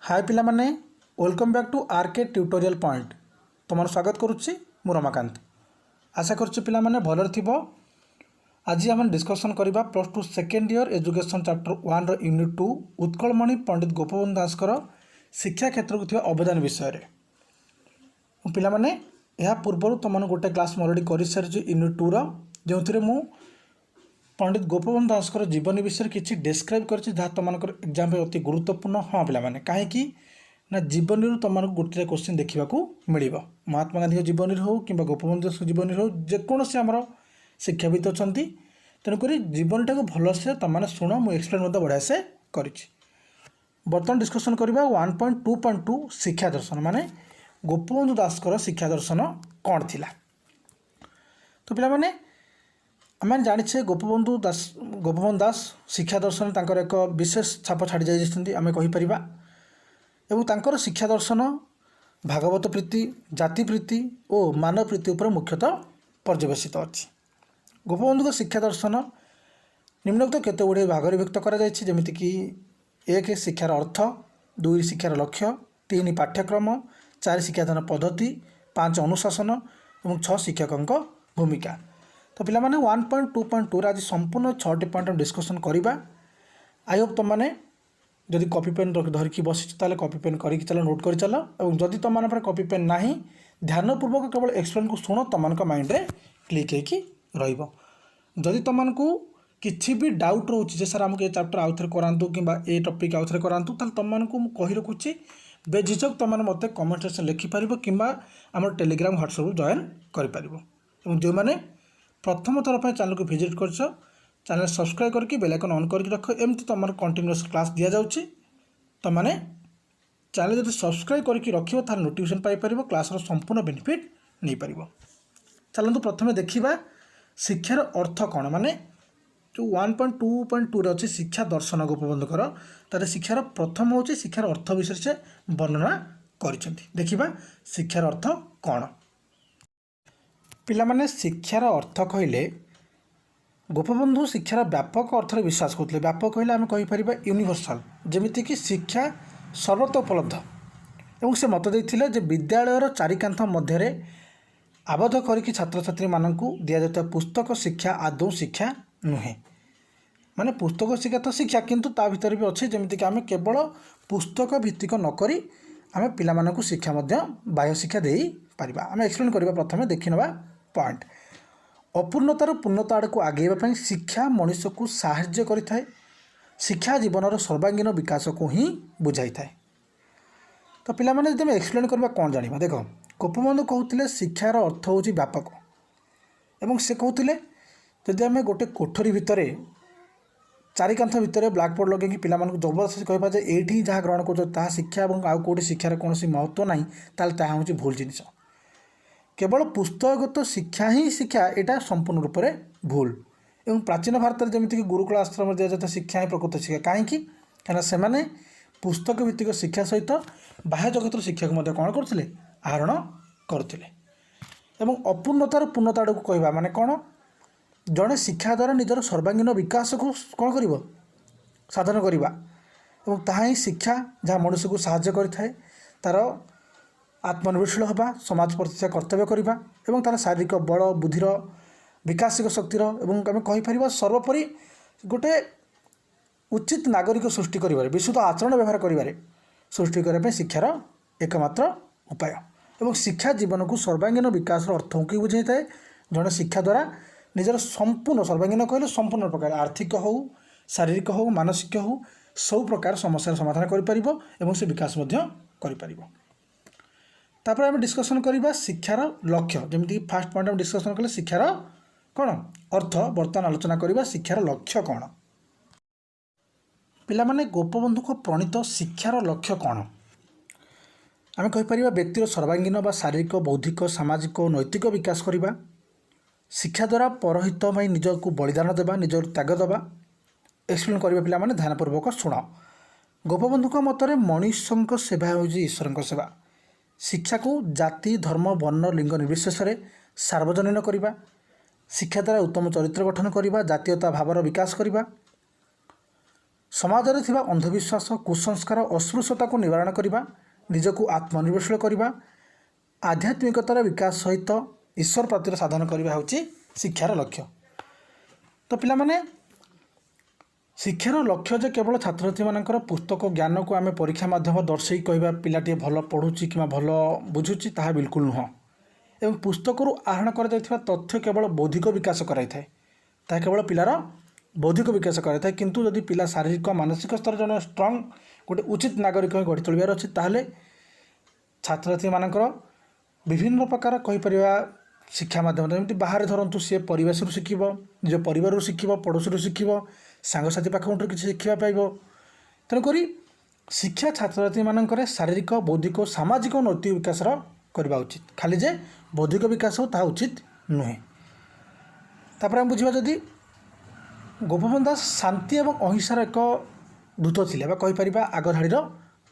हाय पिला माने welcome back to RK tutorial point तुम स्वागत करुच्ची मु रमाकांत। आशा करुच्ची पिला माने भलर थिबो। आज आम डिस्कसन करबा plus two second year education chapter 1 रो यूनिट 2 उत्कलमणि पंडित गोपबंधु दासकर शिक्षा क्षेत्र को थिबा अवदान विषय रे। पिला माने या पूर्व तुम गोटे क्लास ऑलरेडी कर सारी यूनिट 2 रो जो मु पंडित गोपबंधु दासकर जीवन विषय किसी डिस्क्राइब कर तुम एग्जाम अति गुरुत्वपूर्ण। हाँ पिला माने कहीं ना जीवन तुम गोटे क्वेश्चन देखा मिल महात्मा गांधी जीवन हो कि गोपबंधु दास जीवन हो जेकोसी आम शिक्षाविद अच्छा तेणुक जीवन टाक भलसे तुम शुण मुझे एक्सप्लेन बढ़िया से कर बर्तमान डिस्कसन करवा 1.2.2 शिक्षा दर्शन माने गोपबंधु दासकर शिक्षा दर्शन कौन थिला। तो पिला माने आम जाने गोपबंधु दास शिक्षा दर्शन तांकर एक विशेष छाप छाड़ी जाइए आम कहीपर एवं तांकर शिक्षा दर्शन भागवत प्रीति जाति प्रीति और मानव प्रीति उपर मुख्यतः पर्यवेसित अच्छी। गोपबंधु शिक्षा दर्शन निम्नलिखित केते गुड़े भाग विभक्त करमितिक 1 शिक्षार अर्थ 2 शिक्षार लक्ष्य 3 पाठ्यक्रम 4 शिक्षादान पद्धति 5 अनुशासन और 6 शिक्षकों भूमिका। तो पिला माने 1.2.2 आज संपूर्ण 6टी पॉइंट डिस्कसन करवा। आई होप तुम मैंने जदि कॉपी पेन धरिकी बसी कॉपी पेन कर चल नोट कर चल और जदि तुम मैंने कॉपी पेन ना ध्यानपूर्वक केवल एक्सप्लेन को शुण तुम माइंड रे क्लिक हो जदि तुमको किसी भी डाउट रोचे सर आमको ये चैप्टर आउ थे करातु कि टॉपिक आउ थे करातु तुमको कही रखुच्छी बेझिझक तुमने मत कमेंट सेक्शन लिखिपार कि आम टेलीग्राम व्हाट्सएप जॉइन कर जो मैंने प्रथम थर पर चैनल को विजिट कर चैनल सब्सक्राइब करके बेल आइकन ऑन करके रख एमती तुम कंटिन्यूअस क्लास दि जाऊँगी तुमने चैनल जब सब्सक्राइब करके रखियो तार नोटिफिकेशन पाइपर क्लास संपूर्ण बेनिफिट नहीं पार। चलतु प्रथम देखा शिक्षार अर्थ कौन माने जो 1.2.2 अच्छे शिक्षा दर्शन गोपबंधुकर तार शिक्षार प्रथम हूँ शिक्षार अर्थ विषय से वर्णना कर देखा शिक्षार अर्थ कौन। पिला माने शिक्षार अर्थ कहले गोपबंधु शिक्षार व्यापक अर्थ विश्वास करते व्यापक कहले आम कहीपर यूनिवर्सल जमीक शिक्षा सर्वत्र उपलब्ध और से मत देते जे विद्यालयर चारिकांथ मध्य आबद्ध करके छात्र छात्री मानू दि जाता पुस्तक शिक्षा आदौ शिक्षा नुहे माने पुस्तक शिक्षा तो शिक्षा किंतु ता भीतर भी अच्छे जमीक आम केवल पुस्तक भित्तिक नक आम पिला शिक्षा बाह्य शिक्षा दे पारिबा। आम एक्सप्लेन करवा प्रथम देखिनवा पॉइंट अपूर्णतार पूर्णता आड़ को आगेवाई शिक्षा मनुष्य को साहाय्य करिथाए। शिक्षा जीवन सर्वांगीन विकास को ही बुझाई थाए। तो पिला माने जब एक्सप्लेन करवा कौन जानिबा देख गोपबंधु कहते शिक्षार अर्थ हूँ व्यापक एवं से कहते जदि आम गोटे कोठरी भितर चारिकांथ भितर ब्लैकबोर्ड लगे पिला जबरदस्ती कहबा जे एठी जहाँ ग्रहण कर शिक्षा और आउ कौटे शिक्षार कौन महत्व ना ताहा हूँ भूल जिनिस केवल पुस्तकगत शिक्षा ही शिक्षा यहाँ संपूर्ण रूप से भूल। एवं प्राचीन भारत में जमीक गुरुकुल आश्रम दि जाता शिक्षा ही प्रकृत शिक्षा कहीं से पुस्तक भित्तिक शिक्षा सहित बाह्य जगतर शिक्षा को कौन करते आहरण करते। अपूर्णतार पूर्णता आड़ को कहवा माने कौन जड़े शिक्षा द्वारा निजर सर्वांगीन विकास को कौन कर साधन करवा और ताहा ही शिक्षा जहाँ मनुष्य को साहाय्य करें तार आत्मनिर्भरशील होगा समाज प्रति कर्तव्य करवा और तार शारीरिक बल बुद्धिर विकासिक शक्तिर आम कहीपर सर्वोपरि गोटे उचित नागरिक सृष्टि कर विशुद्ध आचरण व्यवहार कर सृष्टि करने शिक्षार एकमात्र उपाय और शिक्षा जीवन को सर्वांगीन विकास अर्थ को बुझे थाए। जड़े शिक्षा द्वारा निजर संपूर्ण सर्वांगीन कहले संपूर्ण प्रकार आर्थिक हो शारीरिक हो मानसिक हो सब प्रकार समस्या समाधान कर से विकास कर। तापर आम डिस्कसन करवा शिक्षार लक्ष्य जमीक फास्ट पॉइंट आम डिस्कसन कले शिक्षार कौन अर्थ बर्तमान आलोचना करवा शिक्षार लक्ष्य कौन। पिला माने गोपबंधु को प्रणीत शिक्षार लक्ष्य कौन आम कहीपर व्यक्तिर सर्वांगीन बा शारीरिक बौद्धिक सामाजिक और नैतिक विकास करवा शिक्षा द्वारा परहित में निज को बलिदान देवा निज त्याग देवा एक्सप्लेन करवा पिला माने ध्यानपूर्वक शुण। गोपबंधु मतरे मनुष्य सेवा हूँ ईश्वर सेवा शिक्षा को जाति धर्म वर्ण लिंग निर्विशेष सार्वजनीन करवा शिक्षा द्वारा उत्तम चरित्र गठन करवा जातीयता भावर विकास करवा ସମାଜରେ ଥିବା ଅନ୍ଧବିଶ୍ୱାସ, କୁସଂସ୍କାର, ଅସ୍ପୃଶ୍ୟତାକୁ ନିବାରଣ କରିବା, ନିଜକୁ ଆତ୍ମନିର୍ଭରଶୀଳ କରିବା, ଆଧ୍ୟାତ୍ମିକତାର ବିକାଶ ସହିତ ଈଶ୍ୱର ପ୍ରାପ୍ତିର ସାଧନ କରିବା ହେଉଛି ଶିକ୍ଷାର ଲକ୍ଷ୍ୟ। ତ ପିଲାମାନେ, ଶିକ୍ଷାର ଲକ୍ଷ୍ୟ ଯେ କେବଳ ଛାତ୍ରଛାତ୍ରୀମାନଙ୍କର ପୁସ୍ତକ ଜ୍ଞାନକୁ ଆମେ ପରୀକ୍ଷା ମାଧ୍ୟମ ଦର୍ଶାଇ କହିବା ପିଲାଟିଏ ଭଲ ପଢ଼ୁଛି କିମ୍ବା ଭଲ ବୁଝୁଛି, ତାହା ବିଲକୁଲ ନୁହଁ। ଏବଂ ପୁସ୍ତକରୁ ଆହରଣ କରାଯାଇଥିବା ତଥ୍ୟ କେବଳ ବୌଦ୍ଧିକ ବିକାଶ କରାଇଥାଏ, ତାହା କେବଳ ପିଲାର ବୌଦ୍ଧିକ ବିକାଶ କରାଇଥାଏ। କିନ୍ତୁ ଯଦି ପିଲା ଶାରୀରିକ ମାନସିକ ସ୍ତରରେ ଜଣେ ଷ୍ଟ୍ରଙ୍ଗ ଗୋଟେ ଉଚିତ ନାଗରିକ ଗଢ଼ି ତୋଳିବାର ଅଛି, ତାହେଲେ ଛାତ୍ରଛାତ୍ରୀମାନଙ୍କର ବିଭିନ୍ନ ପ୍ରକାର କହିପାରିବା ଶିକ୍ଷା ମାଧ୍ୟମରେ, ଯେମିତି ବାହାରେ ଧରନ୍ତୁ ସିଏ ପରିବେଶରୁ ଶିଖିବ, ନିଜ ପରିବାରରୁ ଶିଖିବ, ପଡ଼ୋଶୀରୁ ଶିଖିବ, ସାଙ୍ଗସାଥି ପାଖରୁ କିଛି ଶିଖିବା ପାଇବ। ତେଣୁକରି ଶିକ୍ଷା ଛାତ୍ରଛାତ୍ରୀମାନଙ୍କରେ ଶାରୀରିକ, ବୌଦ୍ଧିକ, ସାମାଜିକ ଓ ନୈତିକ ବିକାଶର କରିବା ଉଚିତ। ଖାଲି ଯେ ବୌଦ୍ଧିକ ବିକାଶ ହେଉ ତାହା ଉଚିତ ନୁହେଁ। ତାପରେ ଆମେ ବୁଝିବା, ଯଦି ଗୋପବନ୍ଧୁ ଦାସ ଶାନ୍ତି ଏବଂ ଅହିଂସାର ଏକ ଦୂତ ଥିଲେ ବା କହିପାରିବା ଆଗଧାଡ଼ିର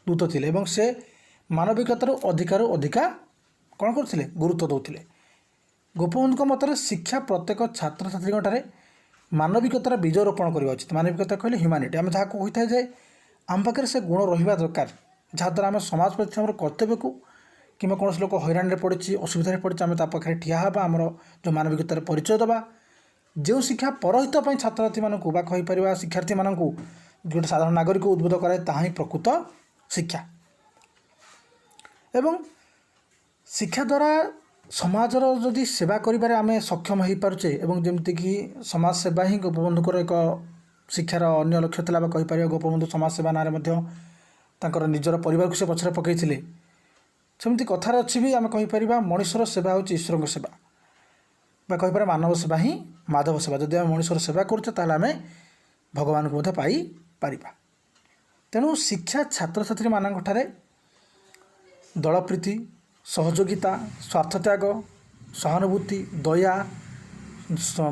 ଦୂତ ଥିଲେ ଏବଂ ସେ ମାନବିକତାରୁ ଅଧିକା କ'ଣ କରୁଥିଲେ, ଗୁରୁତ୍ୱ ଦେଉଥିଲେ। ଗୋପବନ୍ଧୁଙ୍କ ମତରେ ଶିକ୍ଷା ପ୍ରତ୍ୟେକ ଛାତ୍ରଛାତ୍ରୀଙ୍କଠାରେ ମାନବିକତାର ବୀଜ ରୋପଣ କରିବା ଉଚିତ। ମାନବିକତା କହିଲେ ହ୍ୟୁମାନିଟି, ଆମେ ଯାହାକୁ କହିଥାଏ ଯେ ଆମ ପାଖରେ ସେ ଗୁଣ ରହିବା ଦରକାର, ଯାହାଦ୍ୱାରା ଆମେ ସମାଜ ପ୍ରତି ଆମର କର୍ତ୍ତବ୍ୟକୁ କିମ୍ବା କୌଣସି ଲୋକ ହଇରାଣରେ ପଡ଼ିଛି, ଅସୁବିଧାରେ ପଡ଼ିଛି, ଆମେ ତା ପାଖରେ ଠିଆ ହେବା, ଆମର ଯେଉଁ ମାନବିକତାର ପରିଚୟ ଦେବା। ଯେଉଁ ଶିକ୍ଷା ପରହିତ ପାଇଁ ଛାତ୍ରଛାତ୍ରୀମାନଙ୍କୁ ବା କହିପାରିବା ଶିକ୍ଷାର୍ଥୀମାନଙ୍କୁ ଗୋଟେ ସାଧାରଣ ନାଗରିକ ଉଦ୍ବୁଦ୍ଧ କରାଏ, ତାହା ହିଁ ପ୍ରକୃତ ଶିକ୍ଷା। ଏବଂ ଶିକ୍ଷା ଦ୍ୱାରା ସମାଜର ଯଦି ସେବା କରିବାରେ ଆମେ ସକ୍ଷମ ହୋଇପାରୁଛେ, ଏବଂ ଯେମିତିକି ସମାଜ ସେବା ହିଁ ଗୋପବନ୍ଧୁଙ୍କର ଏକ ଶିକ୍ଷାର ଅନ୍ୟ ଲକ୍ଷ୍ୟ ଥିଲା ବା କହିପାରିବା ଗୋପବନ୍ଧୁ ସମାଜ ସେବା ନାଁରେ ମଧ୍ୟ ତାଙ୍କର ନିଜର ପରିବାରକୁ ସେ ପଛରେ ପକାଇଥିଲେ। ସେମିତି କଥାରେ ଅଛି ବି, ଆମେ କହିପାରିବା ମଣିଷର ସେବା ହେଉଛି ଈଶ୍ୱରଙ୍କ ସେବା ବା କହିପାରିବା ମାନବ ସେବା ହିଁ ମାଧବ ସେବା। ଯଦି ଆମେ ମଣିଷର ସେବା କରୁଛେ, ତାହେଲେ ଆମେ ଭଗବାନଙ୍କୁ ମଧ୍ୟ ପାଇପାରିବା। ତେଣୁ ଶିକ୍ଷା ଛାତ୍ରଛାତ୍ରୀମାନଙ୍କଠାରେ ଦଳପ୍ରୀତି, ସହଯୋଗିତା, ସ୍ୱାର୍ଥତ୍ୟାଗ, ସହାନୁଭୂତି, ଦୟା,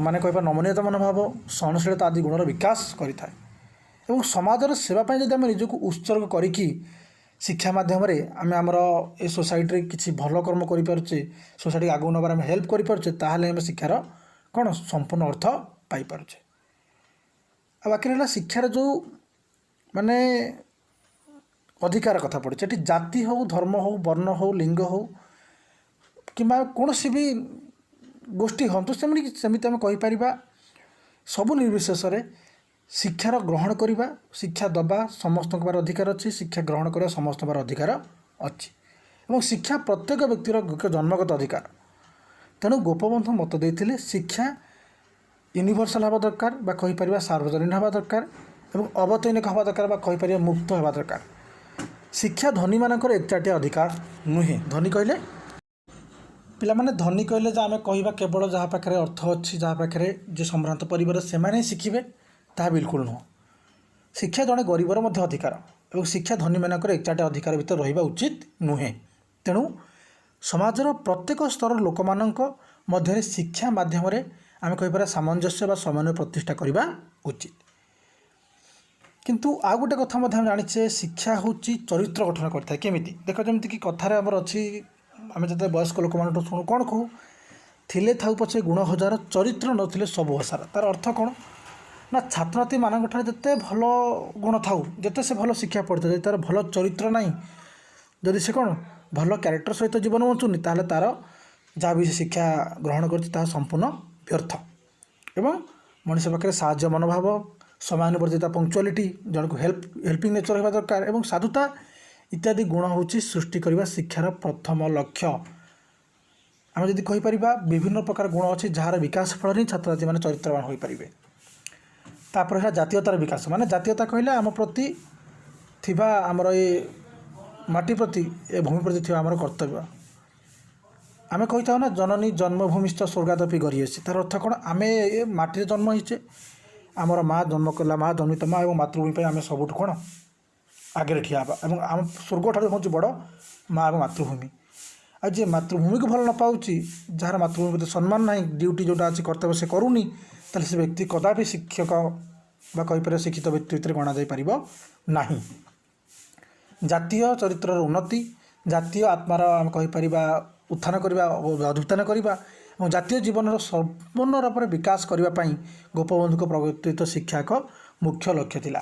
ମାନେ କହିବା ନମନୀୟତା ମନୋଭାବ, ସହନଶୀଳତା ଆଦି ଗୁଣର ବିକାଶ କରିଥାଏ। ଏବଂ ସମାଜର ସେବା ପାଇଁ ଯଦି ଆମେ ନିଜକୁ ଉତ୍ସର୍ଗ କରିକି ଶିକ୍ଷା ମାଧ୍ୟମରେ ଆମେ ଆମର ଏ ସୋସାଇଟିରେ କିଛି ଭଲ କର୍ମ କରିପାରୁଛେ, ସୋସାଇଟିକୁ ଆଗକୁ ନେବାରେ ଆମେ ହେଲ୍ପ କରିପାରୁଛେ, ତାହେଲେ ଆମେ ଶିକ୍ଷାର କ'ଣ ସମ୍ପୂର୍ଣ୍ଣ ଅର୍ଥ ପାଇପାରୁଛେ। ଆଉ ବାକି ରହିଲା ଶିକ୍ଷାର ଯେଉଁ ମାନେ ଅଧିକାର କଥା ପଡ଼ୁଛି, ଏଠି ଜାତି ହେଉ, ଧର୍ମ ହେଉ, ବର୍ଣ୍ଣ ହେଉ, ଲିଙ୍ଗ ହେଉ କିମ୍ବା କୌଣସି ବି ଗୋଷ୍ଠୀ ହୁଅନ୍ତୁ, ସେମିତି ଆମେ କହିପାରିବା ସବୁ ନିର୍ବିଶେଷରେ ଶିକ୍ଷାର ଗ୍ରହଣ କରିବା, ଶିକ୍ଷା ଦେବା ସମସ୍ତଙ୍କର ଅଧିକାର ଅଛି, ଶିକ୍ଷା ଗ୍ରହଣ କରିବା ସମସ୍ତଙ୍କର ଅଧିକାର ଅଛି। ଏବଂ ଶିକ୍ଷା ପ୍ରତ୍ୟେକ ବ୍ୟକ୍ତିର ଏକ ଜନ୍ମଗତ ଅଧିକାର। ତେଣୁ ଗୋପବନ୍ଧୁ ମତ ଦେଇଥିଲେ ଶିକ୍ଷା ୟୁନିଭର୍ସାଲ୍ ହେବା ଦରକାର ବା କହିପାରିବା ସାର୍ବଜନୀନ ହେବା ଦରକାର ଏବଂ ଅବୈତନିକ ହେବା ଦରକାର ବା କହିପାରିବା ମୁକ୍ତ ହେବା ଦରକାର। ଶିକ୍ଷା ଧନୀମାନଙ୍କର ଏକଚାଟିଆ ଅଧିକାର ନୁହେଁ। ଧନୀ କହିଲେ ପିଲାମାନେ, ଧନୀ କହିଲେ ଯେ ଆମେ କହିବା କେବଳ ଯାହା ପାଖରେ ଅର୍ଥ ଅଛି, ଯାହା ପାଖରେ ଯେ ସମ୍ଭ୍ରାନ୍ତ ପରିବାର ସେମାନେ ହିଁ ଶିଖିବେ, ତାହା ବିଲକୁଲ ନୁହଁ। ଶିକ୍ଷା ଜଣେ ଗରିବର ମଧ୍ୟ ଅଧିକାର ଏବଂ ଶିକ୍ଷା ଧନୀମାନଙ୍କର ଏକଚାଟିଆ ଅଧିକାର ଭିତରେ ରହିବା ଉଚିତ ନୁହେଁ। ତେଣୁ ସମାଜର ପ୍ରତ୍ୟେକ ସ୍ତରର ଲୋକମାନଙ୍କ ମଧ୍ୟରେ ଶିକ୍ଷା ମାଧ୍ୟମରେ ଆମେ କହିପାରିବା ସାମଞ୍ଜସ୍ୟ ବା ସମନ୍ୱୟ ପ୍ରତିଷ୍ଠା କରିବା ଉଚିତ। କିନ୍ତୁ ଆଉ ଗୋଟେ କଥା ମଧ୍ୟ ଆମେ ଜାଣିଛେ, ଶିକ୍ଷା ହେଉଛି ଚରିତ୍ର ଗଠନ କରିଥାଏ। କେମିତି ଦେଖ, ଯେମିତିକି କଥାରେ ଆମର ଅଛି, ଆମେ ଯେତେବେଳେ ବୟସ୍କ ଲୋକମାନଙ୍କଠୁ ଶୁଣୁ କ'ଣ କହୁ, ଥିଲେ ଥାଉ ପଛେ ଗୁଣ ହଜାର, ଚରିତ୍ର ନଥିଲେ ସବୁ ଅସାର। ତା'ର ଅର୍ଥ କ'ଣ ନା, ଛାତ୍ରଛାତ୍ରୀମାନଙ୍କଠାରେ ଯେତେ ଭଲ ଗୁଣ ଥାଉ, ଯେତେ ସେ ଭଲ ଶିକ୍ଷା ପଢ଼ିଥାଏ, ଯଦି ତା'ର ଭଲ ଚରିତ୍ର ନାହିଁ, ଯଦି ସେ କ'ଣ ଭଲ କ୍ୟାରେକ୍ଟର ସହିତ ଜୀବନ ବଞ୍ଚୁନି, ତାହେଲେ ତା'ର ଯାହା ବି ସେ ଶିକ୍ଷା ଗ୍ରହଣ କରିଛି ତାହା ସମ୍ପୂର୍ଣ୍ଣ ବ୍ୟର୍ଥ। ଏବଂ ମଣିଷ ପାଖରେ ସାହାଯ୍ୟ ମନୋଭାବ, ସମୟାନୁବର୍ତ୍ତିତା, ପଙ୍କ୍ଚୁଆଲିଟି, ଜଣକୁ ହେଲ୍ପିଂ ନେଚର ହେବା ଦରକାର ଏବଂ ସାଧୁତା ଇତ୍ୟାଦି ଗୁଣ ହେଉଛି ସୃଷ୍ଟି କରିବା ଶିକ୍ଷାର ପ୍ରଥମ ଲକ୍ଷ୍ୟ। ଆମେ ଯଦି କହିପାରିବା ବିଭିନ୍ନ ପ୍ରକାର ଗୁଣ ଅଛି ଯାହାର ବିକାଶ ଫଳରେ ହିଁ ଛାତ୍ରଛାତ୍ରୀମାନେ ଚରିତ୍ରବାନ ହୋଇପାରିବେ। ତାପରେ ହେଲା ଜାତୀୟତାର ବିକାଶ। ମାନେ ଜାତୀୟତା କହିଲେ ଆମ ପ୍ରତି ଥିବା ଆମର ଏ ମାଟି ପ୍ରତି, ଏ ଭୂମି ପ୍ରତି ଥିବା ଆମର କର୍ତ୍ତବ୍ୟ। ଆମେ କହିଥାଉ ନା, ଜନନୀ ଜନ୍ମଭୂମିସ୍ଥ ସ୍ୱର୍ଗାଦପି ଗରିୟସୀ। ତା'ର ଅର୍ଥ କ'ଣ, ଆମେ ଏ ମାଟିରେ ଜନ୍ମ ହେଇଛେ, ଆମର ମା ଜନ୍ମ କଲା, ମା ଜନ୍ମିତ ମା ଏବଂ ମାତୃଭୂମି ପାଇଁ ଆମେ ସବୁଠୁ କ'ଣ ଆଗରେ ଠିଆ ହେବା ଏବଂ ଆମ ସ୍ୱର୍ଗଠାରୁ ହେଉଛି ବଡ଼ ମା ଏବଂ ମାତୃଭୂମି। ଆଉ ଯିଏ ମାତୃଭୂମିକୁ ଭଲ ନ ପାଉଛି, ଯାହାର ମାତୃଭୂମି ପ୍ରତି ସମ୍ମାନ ନାହିଁ, ଡ୍ୟୁଟି ଯେଉଁଟା ଅଛି କର୍ତ୍ତବ୍ୟ ସେ କରୁନି, ତାହେଲେ ସେ ବ୍ୟକ୍ତି କଦାପି ଶିକ୍ଷକ ବା କହିପାରିବା ଶିକ୍ଷିତ ବ୍ୟକ୍ତି ଭିତରେ ଗଣାଯାଇପାରିବ ନାହିଁ। ଜାତୀୟ ଚରିତ୍ରର ଉନ୍ନତି, ଜାତୀୟ ଆତ୍ମାର ଆମେ କହିପାରିବା ଉତ୍ଥାନ କରିବା, ଅଧ୍ୟୁତ୍ଥାନ କରିବା ଏବଂ ଜାତୀୟ ଜୀବନର ସମ୍ପୂର୍ଣ୍ଣ ରୂପରେ ବିକାଶ କରିବା ପାଇଁ ଗୋପବନ୍ଧୁଙ୍କ ପ୍ରବର୍ତ୍ତିତ ଶିକ୍ଷା ଏକ ମୁଖ୍ୟ ଲକ୍ଷ୍ୟ ଥିଲା।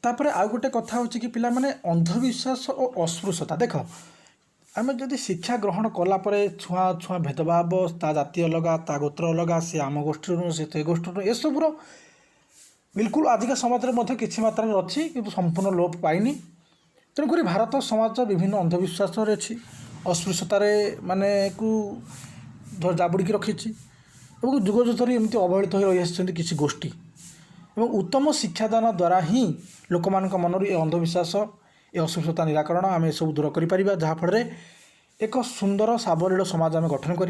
तापर आउ गोटे कथा हो कि पिला माने अंधविश्वास और अस्पृश्यता देख आम जदि शिक्षा ग्रहण कलापर छुआ छुआ भेदभाव ता जाति अलग ता गोत्र अलग सी आम गोष्ठी से ते गोष्ठी ये सबूर बिल्कुल आजिका समाज में किसी मात्रा अच्छी कि संपूर्ण लोप पाइनी। तेणुक भारत समाज विभिन्न अंधविश्वास अच्छी अस्पृश्यतार माने को जाबुड़ी रखी जुग जुग धरी एमती अवहेलित हो रही किसी गोष्ठी एवं उत्तम शिक्षादान द्वारा ही लोक मनर ये अंधविश्वास ये अस्पृश्यता निराकरण आम सब दूर कर जहाँफल एक सुंदर सावलील समाज आम गठन कर।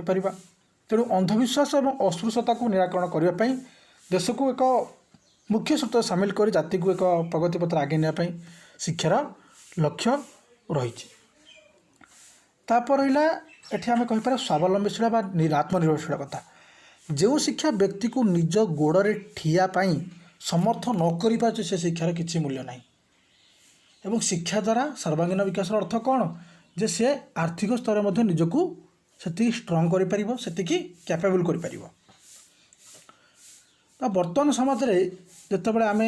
तेणु अंधविश्वास और अस्पृश्यता को निराकरण करने देश को एक मुख्य सूत्र सामिल कर जाति को एक प्रगति पथ आगे नापी शिक्षार लक्ष्य रही। तापर रहा आम कहीपर स्वावलंबीशील आत्मनिर्भरशील कथा जो शिक्षा व्यक्ति को निज गोड़े ठिया समर्थ न कर से शिक्षार किसी मूल्य ना एवं शिक्षा द्वारा सर्वांगीन विकास अर्थ कौन जे सी आर्थिक स्तर में निजको से स्ट्रंग कर कैपेबल कर। बर्तमान समाज में जितेबाला आम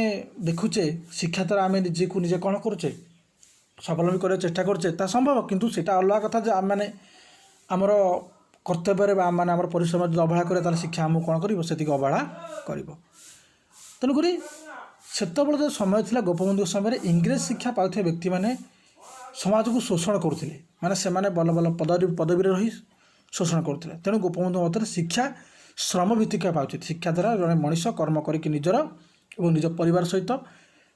देखुचे शिक्षा द्वारा आम निजे को निजे कौन करुचे स्वावलम्बी करने चेष्टा करुचे संभव किंतु सेटा अलग कथा जे आम मैंने आमर कर्तव्य आम मैंने आम परिश्रम जो अवहेला करे शिक्षा आमको कौन कर अवहेला कर। तेणुक सेतबेले जो समय था गोपबंधु समय इंग्रेज शिक्षा पाते व्यक्ति मैंने समाज को शोषण करुले माने से बल बल पदवी रही शोषण करुले। तेणु गोपबंधु मत शिक्षा श्रम भित्तिक पाते शिक्षा द्वारा जड़े मनीष कर्म करके निजर और निज परिवार सहित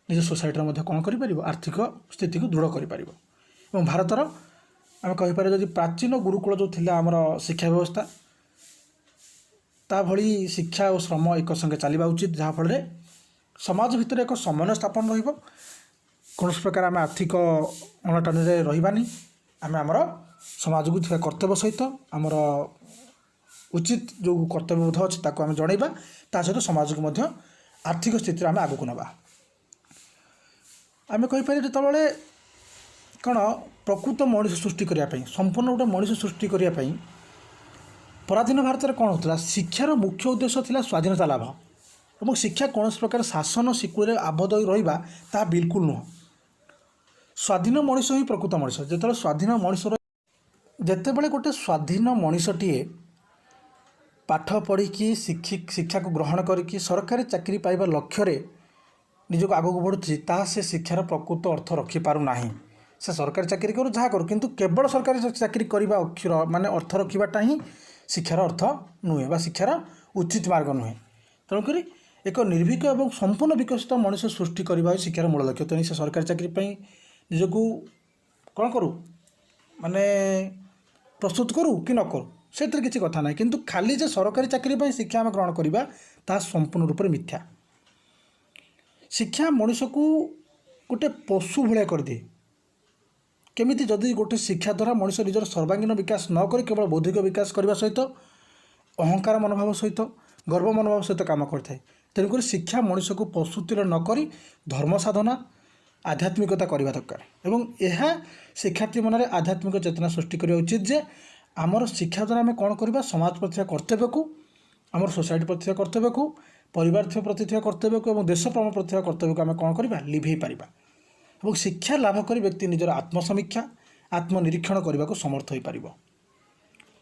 निज सोसाइटी कौन कर आर्थिक स्थिति को दृढ़ कर। भारतर आम कहीपर जदि प्राचीन गुरुकुल जो थी आमर शिक्षा व्यवस्था ता भली शिक्षा और श्रम एक संगे चलवा उचित जहाँफल समाज भितर एक समन्वय स्थापन कौन प्रकार आम आर्थिक अनटन रही आम आमर समाज को थी कर्तव्य सहित आमर उचित जो कर्तव्यबोध अच्छी ताको आम जनइबा ता सहित समाज को आर्थिक स्थिति आम आगक नवा। आम कहीपर जिते कौन प्रकृत मनीष सृष्टि करने संपूर्ण गोटे मनीष सृष्टि करने पराधीन भारत में कौन होता शिक्षार मुख्य उद्देश्य था स्वाधीनता लाभ और शिक्षा कौन प्रकार शासन शिकुड़े आबद्ध रहा ता बिल्कुल नुह। स्वाधीन मनीष ही प्रकृत मनीष जो स्वाधीन मनीष जितेबाला गोटे स्वाधीन मनीषटीए पाठ पढ़ी शिक्षा को ग्रहण करके सरकारी चाकरी पाइबा लक्ष्य निजक आगक बढ़ुची से शिक्षार प्रकृत अर्थ रखिपारना से सरकारी चाकरी करूँ जहाँ करूँ किंतु केवल सरकारी चाकरी करने अक्षर माने अर्थ रखाटा ही शिक्षार अर्थ नुहे बा शिक्षार उचित मार्ग नुहे। तेणुक एक निर्भीक और संपूर्ण विकसित मनीष सृष्टि करने शिक्षार मूल लक्ष्य। तेणु से सरकारी चाकरी निजक कौन करूँ माने प्रस्तुत करूँ कि न करूँ से किसी कथा ना किंतु खाली जे सरकारी चाकरी शिक्षा आम ग्रहण करवा ता संपूर्ण रूप से मिथ्या। शिक्षा मनीष को गोटे पशु भाया कर दिए केमिति जदि गोटे शिक्षा द्वारा मनीष निजर सर्वांगीन विकास न कर केवल बौद्धिक विकास करने सहित अहंकार मनोभाव सहित गर्व मनोभाव सहित काम करता। तेणुक शिक्षा मनीष को पशुतिर नक धर्म साधना आध्यात्मिकता करने दरकार एवं यह शिक्षार्थी मन में आध्यात्मिक चेतना सृष्टि करने उचित जे आमर शिक्षा द्वारा आम कौन करवा समाज प्रति कर्तव्य को आमर सोसाइटी प्रति कर्तव्य को परिवार प्रति कर्तव्य को देश प्रेम प्रति कर्तव्य को आम कौन करवा लिभे पारिबा और शिक्षा लाभ कर व्यक्ति निजर आत्मसमीक्षा आत्मनिरीक्षण करने को समर्थ हो पार।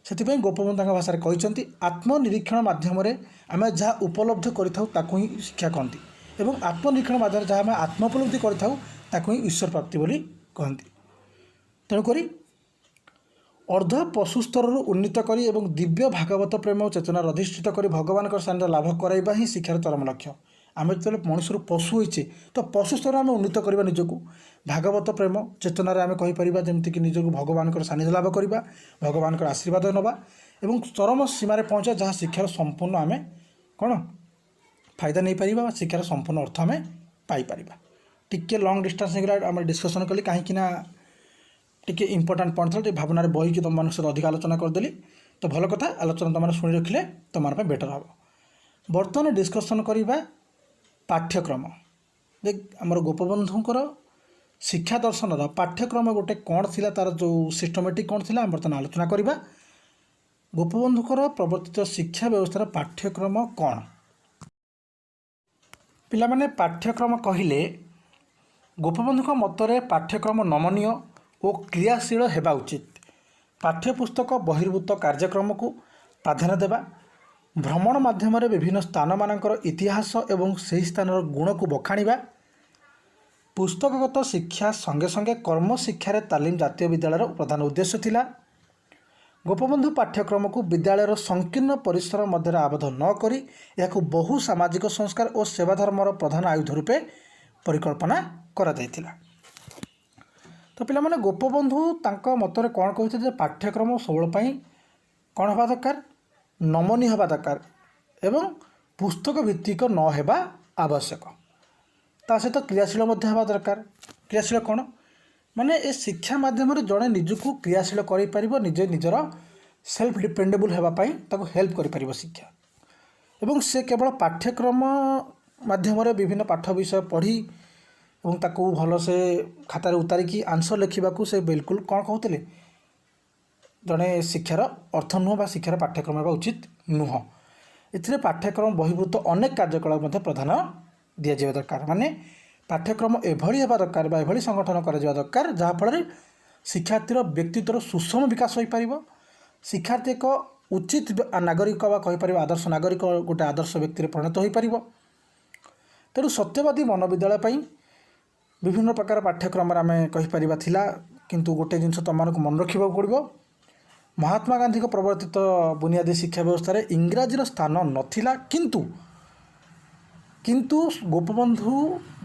से गोपबंधु भाषा कहते आत्मनिरीक्षण मध्यम आम जहाँ उपलब्ध करूँ ही शिक्षा कहती और आत्मनिरीक्षण माध्यम जहाँ आम आत्मोपलब्धि करूँ ही ईश्वर प्राप्ति बोली कहती। तेणुक अर्ध पशु स्तर उन्नीत करी एवं दिव्य भागवत प्रेम और चेतना अधिष्ठित कर भगवान सानिध्य लाभ कराइबा ही शिक्षार चरम लक्ष्य। आम जो मनुष्य पशु होइछे तो पशु स्तर आम उन्नीत करवा निजको भागवत प्रेम चेतनार आम कहीपर जमीक निजक भगवान सानिध्य लाभ करवा भगवान आशीर्वाद नवा एवं चरम सीमार पहुँचा जहाँ शिक्षार संपूर्ण आम कौन फायदा नहीं पारिबा शिक्षार संपूर्ण अर्थ आम पाइपर। टिके लंग डिस्टेंस होगा आम डिस्कसन कली कहीं टिके इंपोर्टाट पॉइंट था भावना बही कि तुम सहित अधिक आलोचना करदेली तो भल कथा आलोचना तुम शुणी रखिले तुम बेटर हम। बर्तमान डिस्कसन करवा पाठ्यक्रम देख आमर गोपबंधुंकर शिक्षा दर्शन पाठ्यक्रम गोटे कौन थी तार जो सिस्टमेटिक कौन थी बर्तमान आलोचना करवा गोपबंधुकर प्रवर्तित शिक्षा व्यवस्थार पाठ्यक्रम कौन। पिला माने पाठ्यक्रम कहले ଗୋପବନ୍ଧୁଙ୍କ ମତରେ ପାଠ୍ୟକ୍ରମ ନମନୀୟ ଓ କ୍ରିୟାଶୀଳ ହେବା ଉଚିତ। ପାଠ୍ୟପୁସ୍ତକ ବହିର୍ଭୂତ କାର୍ଯ୍ୟକ୍ରମକୁ ପ୍ରାଧାନ୍ୟ ଦେବା, ଭ୍ରମଣ ମାଧ୍ୟମରେ ବିଭିନ୍ନ ସ୍ଥାନମାନଙ୍କର ଇତିହାସ ଏବଂ ସେହି ସ୍ଥାନର ଗୁଣକୁ ବଖାଣିବା, ପୁସ୍ତକଗତ ଶିକ୍ଷା ସଙ୍ଗେ ସଙ୍ଗେ କର୍ମଶିକ୍ଷାରେ ତାଲିମ ଜାତୀୟ ବିଦ୍ୟାଳୟର ପ୍ରଧାନ ଉଦ୍ଦେଶ୍ୟ ଥିଲା। ଗୋପବନ୍ଧୁ ପାଠ୍ୟକ୍ରମକୁ ବିଦ୍ୟାଳୟର ସଂକୀର୍ଣ୍ଣ ପରିସର ମଧ୍ୟରେ ଆବଦ୍ଧ ନ କରି ଏହାକୁ ବହୁ ସାମାଜିକ ସଂସ୍କାର ଓ ସେବା ଧର୍ମର ପ୍ରଧାନ ଆୟୁଧ ରୂପେ ପରିକଳ୍ପନା କରାଯାଇଥିଲା। ତ ପିଲାମାନେ ଗୋପବନ୍ଧୁ ତାଙ୍କ ମତରେ କ'ଣ କହିଥିଲେ ଯେ ପାଠ୍ୟକ୍ରମ ସବୁବେଳେ ପାଇଁ କ'ଣ ହେବା ଦରକାର, ନମନୀୟ ହେବା ଦରକାର ଏବଂ ପୁସ୍ତକ ଭିତ୍ତିକ ନ ହେବା ଆବଶ୍ୟକ। ତା ସହିତ କ୍ରିୟାଶୀଳ ମଧ୍ୟ ହେବା ଦରକାର। କ୍ରିୟାଶୀଳ କ'ଣ ମାନେ ଏ ଶିକ୍ଷା ମାଧ୍ୟମରେ ଜଣେ ନିଜକୁ କ୍ରିୟାଶୀଳ କରିପାରିବ, ନିଜର ସେଲ୍ଫ ଡିପେଣ୍ଡେବୁଲ୍ ହେବା ପାଇଁ ତାକୁ ହେଲ୍ପ କରିପାରିବ ଶିକ୍ଷା। ଏବଂ ସେ କେବଳ ପାଠ୍ୟକ୍ରମ ମାଧ୍ୟମରେ ବିଭିନ୍ନ ପାଠ ବିଷୟ ପଢ଼ି ଏବଂ ତାକୁ ଭଲସେ ଖାତାରେ ଉତାରିକି ଆନ୍ସର ଲେଖିବାକୁ ସେ ବିଲକୁଲ କ'ଣ କହୁଥିଲେ, ଜଣେ ଶିକ୍ଷାର ଅର୍ଥ ନୁହଁ ବା ଶିକ୍ଷାର ପାଠ୍ୟକ୍ରମ ହେବା ଉଚିତ ନୁହଁ। ଏଥିରେ ପାଠ୍ୟକ୍ରମ ବହିର୍ଭୂତ ଅନେକ କାର୍ଯ୍ୟକଳାପ ମଧ୍ୟ ପ୍ରଧାନ ଦିଆଯିବା ଦରକାର। ମାନେ ପାଠ୍ୟକ୍ରମ ଏଭଳି ହେବା ଦରକାର ବା ଏଭଳି ସଂଗଠନ କରାଯିବା ଦରକାର ଯାହାଫଳରେ ଶିକ୍ଷାର୍ଥୀର ବ୍ୟକ୍ତିତ୍ୱର ସୁଷମ ବିକାଶ ହୋଇପାରିବ, ଶିକ୍ଷାର୍ଥୀ ଏକ ଉଚିତ ନାଗରିକ ବା କହିପାରିବ ଆଦର୍ଶ ନାଗରିକ, ଗୋଟେ ଆଦର୍ଶ ବ୍ୟକ୍ତିରେ ପରିଣତ ହୋଇପାରିବ। ତେଣୁ ସତ୍ୟବାଦୀ ମନୋବିଦ୍ୟାଳୟ ପାଇଁ ବିଭିନ୍ନ ପ୍ରକାର ପାଠ୍ୟକ୍ରମରେ ଆମେ କହିପାରିବା ଥିଲା, କିନ୍ତୁ ଗୋଟିଏ ଜିନିଷ ତୁମମାନଙ୍କୁ ମନେ ରଖିବାକୁ ପଡ଼ିବ, ମହାତ୍ମା ଗାନ୍ଧୀଙ୍କ ପ୍ରବର୍ତ୍ତିତ ବୁନିୟାଦୀ ଶିକ୍ଷା ବ୍ୟବସ୍ଥାରେ ଇଂରାଜୀର ସ୍ଥାନ ନଥିଲା। କିନ୍ତୁ ଗୋପବନ୍ଧୁ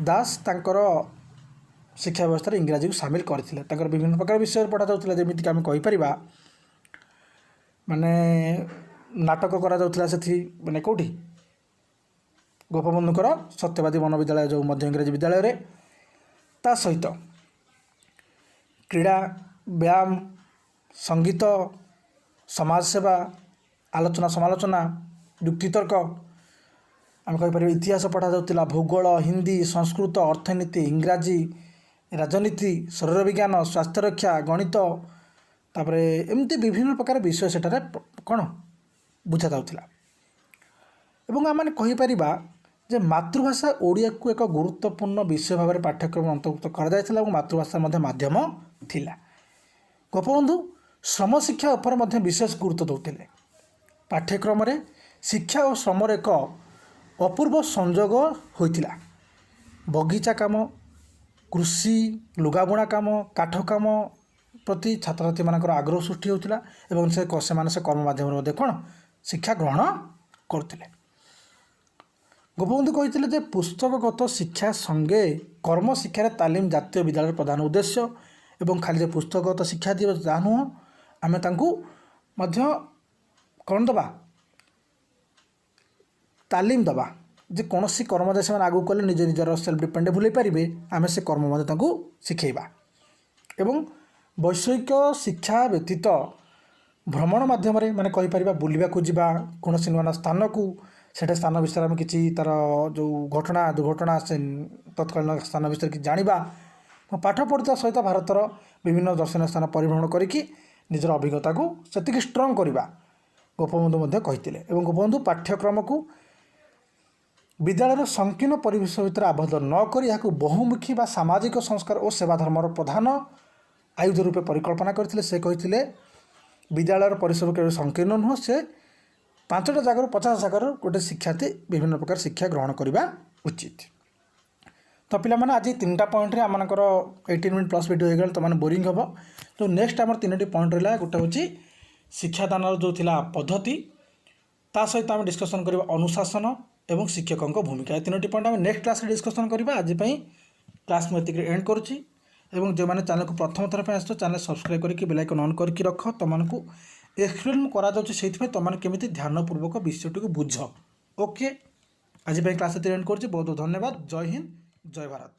ଦାସ ତାଙ୍କର ଶିକ୍ଷା ବ୍ୟବସ୍ଥାରେ ଇଂରାଜୀକୁ ସାମିଲ କରିଥିଲେ। ତାଙ୍କର ବିଭିନ୍ନ ପ୍ରକାର ବିଷୟରେ ପଢ଼ାଯାଉଥିଲା, ଯେମିତିକି ଆମେ କହିପାରିବା ମାନେ ନାଟକ କରାଯାଉଥିଲା ସେଠି, ମାନେ କେଉଁଠି ଗୋପବନ୍ଧୁଙ୍କର ସତ୍ୟବାଦୀ ମନୋବିଦ୍ୟାଳୟ ଯେଉଁ ମଧ୍ୟ ଇଂରାଜୀ ବିଦ୍ୟାଳୟରେ। ତା ସହିତ କ୍ରୀଡ଼ା, ବ୍ୟାୟାମ, ସଙ୍ଗୀତ, ସମାଜସେବା, ଆଲୋଚନା ସମାଲୋଚନା, ଯୁକ୍ତିତର୍କ, ଆମେ କହିପାରିବା ଇତିହାସ ପଢ଼ାଯାଉଥିଲା, ଭୂଗୋଳ, ହିନ୍ଦୀ, ସଂସ୍କୃତ, ଅର୍ଥନୀତି, ଇଂରାଜୀ, ରାଜନୀତି, ଶରୀର ବିଜ୍ଞାନ, ସ୍ୱାସ୍ଥ୍ୟରକ୍ଷା, ଗଣିତ, ତାପରେ ଏମିତି ବିଭିନ୍ନ ପ୍ରକାର ବିଷୟ ସେଠାରେ କ'ଣ ବୁଝାଯାଉଥିଲା। ଏବଂ ଆମେ କହିପାରିବା ଯେ ମାତୃଭାଷା ଓଡ଼ିଆକୁ ଏକ ଗୁରୁତ୍ୱପୂର୍ଣ୍ଣ ବିଷୟ ଭାବରେ ପାଠ୍ୟକ୍ରମ ଅନ୍ତର୍ଭୁକ୍ତ କରାଯାଇଥିଲା ଏବଂ ମାତୃଭାଷା ମଧ୍ୟ ମାଧ୍ୟମ ଥିଲା। ଗୋପବନ୍ଧୁ ଶ୍ରମ ଶିକ୍ଷା ଉପରେ ମଧ୍ୟ ବିଶେଷ ଗୁରୁତ୍ୱ ଦେଉଥିଲେ। ପାଠ୍ୟକ୍ରମରେ ଶିକ୍ଷା ଓ ଶ୍ରମର ଏକ ଅପୂର୍ବ ସଂଯୋଗ ହୋଇଥିଲା। ବଗିଚା କାମ, କୃଷି, ଲୁଗାବୁଣା କାମ, କାଠ କାମ ପ୍ରତି ଛାତ୍ରଛାତ୍ରୀମାନଙ୍କର ଆଗ୍ରହ ସୃଷ୍ଟି ହେଉଥିଲା ଏବଂ ସେମାନେ ସେ କର୍ମ ମାଧ୍ୟମରେ ମଧ୍ୟ କ'ଣ ଶିକ୍ଷା ଗ୍ରହଣ କରୁଥିଲେ। ଗୋପବନ୍ଧୁ କହିଥିଲେ ଯେ ପୁସ୍ତକଗତ ଶିକ୍ଷା ସଙ୍ଗେ କର୍ମଶିକ୍ଷାରେ ତାଲିମ ଜାତୀୟ ବିଦ୍ୟାଳୟର ପ୍ରଧାନ ଉଦ୍ଦେଶ୍ୟ ଏବଂ ଖାଲି ଯେ ପୁସ୍ତକଗତ ଶିକ୍ଷା ଦିଅ ତାହା ନୁହଁ, ଆମେ ତାଙ୍କୁ ମଧ୍ୟ କ'ଣ ଦେବା, ତାଲିମ ଦେବା ଯେ କୌଣସି କର୍ମରେ ସେମାନେ ଆଗକୁ କଲେ ନିଜର ସେଲ୍ଫ ଡିପେଣ୍ଡେବୁଲ୍ ହୋଇପାରିବେ, ଆମେ ସେ କର୍ମ ମଧ୍ୟ ତାଙ୍କୁ ଶିଖେଇବା। ଏବଂ ବୈଷୟିକ ଶିକ୍ଷା ବ୍ୟତୀତ ଭ୍ରମଣ ମାଧ୍ୟମରେ ମାନେ କହିପାରିବା ବୁଲିବାକୁ ଯିବା କୌଣସି ନୂଆ ନୂଆ ସ୍ଥାନକୁ, ସେଟା ସ୍ଥାନ ବିଷୟରେ ଆମେ କିଛି ତା'ର ଯେଉଁ ଘଟଣା ଦୁର୍ଘଟଣା ସେ ତତ୍କାଳୀନ ସ୍ଥାନ ବିଷୟରେ କିଛି ଜାଣିବା, ପାଠ ପଢ଼ୁଥିବା ସହିତ ଭାରତର ବିଭିନ୍ନ ଦର୍ଶନୀୟ ସ୍ଥାନ ପରିଭ୍ରମଣ କରିକି ନିଜର ଅଭିଜ୍ଞତାକୁ ସେତିକି ଷ୍ଟ୍ରଙ୍ଗ କରିବା ଗୋପବନ୍ଧୁ ମଧ୍ୟ କହିଥିଲେ। ଏବଂ ଗୋପବନ୍ଧୁ ପାଠ୍ୟକ୍ରମକୁ ବିଦ୍ୟାଳୟର ସଂକୀର୍ଣ୍ଣ ପରିବେଶ ଭିତରେ ଆବଦ୍ଧ ନ କରି ଏହାକୁ ବହୁମୁଖୀ ବା ସାମାଜିକ ସଂସ୍କାର ଓ ସେବା ଧର୍ମର ପ୍ରଧାନ ଆୟୁଧ ରୂପେ ପରିକଳ୍ପନା କରିଥିଲେ। ସେ କହିଥିଲେ ବିଦ୍ୟାଳୟର ପରିସର କେବେ ସଂକୀର୍ଣ୍ଣ ନୁହଁ, ସେ 5ଟା ଜାଗାରୁ 50 ଜାଗାରୁ ଗୋଟେ ଶିକ୍ଷାର୍ଥୀ ବିଭିନ୍ନ ପ୍ରକାର ଶିକ୍ଷା ଗ୍ରହଣ କରିବା ଉଚିତ। ତ ପିଲାମାନେ ଆଜି 3ଟା ପଏଣ୍ଟରେ ଆମମାନଙ୍କର 18 ମିନିଟ୍ ପ୍ଲସ୍ ଭିଡ଼ିଓ ହେଇଗଲା, ତ ମାନେ ବୋରିଂ ହେବ। ତ ନେକ୍ସଟ ଆମର 3ଟି ପଏଣ୍ଟ ରହିଲା, ଗୋଟେ ହେଉଛି ଶିକ୍ଷାଦାନର ଯେଉଁ ଥିଲା ପଦ୍ଧତି, ତା ସହିତ ଆମେ ଡିସ୍କସନ୍ କରିବା ଅନୁଶାସନ ଏବଂ ଶିକ୍ଷକଙ୍କ ଭୂମିକା। ଏ 3ଟି ପଏଣ୍ଟ ଆମେ ନେକ୍ସଟ କ୍ଲାସ୍ରେ ଡିସ୍କସନ୍ କରିବା। ଆଜି ପାଇଁ କ୍ଲାସ୍ ମୁଁ ଏତିକିରେ ଏଣ୍ଡ କରୁଛି। ଏବଂ ଯେଉଁମାନେ ଚ୍ୟାନେଲକୁ ପ୍ରଥମ ଥର ପାଇଁ ଆସିଛ ଚ୍ୟାନେଲ ସବସ୍କ୍ରାଇବ୍ କରିକି ବେଲ୍ ଆଇକନ୍ ଅନ୍ କରିକି ରଖ। ତୁମମାନଙ୍କୁ ଏକ୍ସପ୍ଲେନ୍ କରାଯାଉଛି ସେଇଥିପାଇଁ ତୁମମାନେ କେମିତି ଧ୍ୟାନପୂର୍ବକ ବିଷୟଟିକୁ ବୁଝ। ଓକେ, ଆଜି ପାଇଁ କ୍ଲାସ୍ ଏତିକିରେ ଏଣ୍ଡ କରୁଛି। ବହୁତ ବହୁତ ଧନ୍ୟବାଦ। ଜୟ ହିନ୍ଦ, ଜୟ ଭାରତ।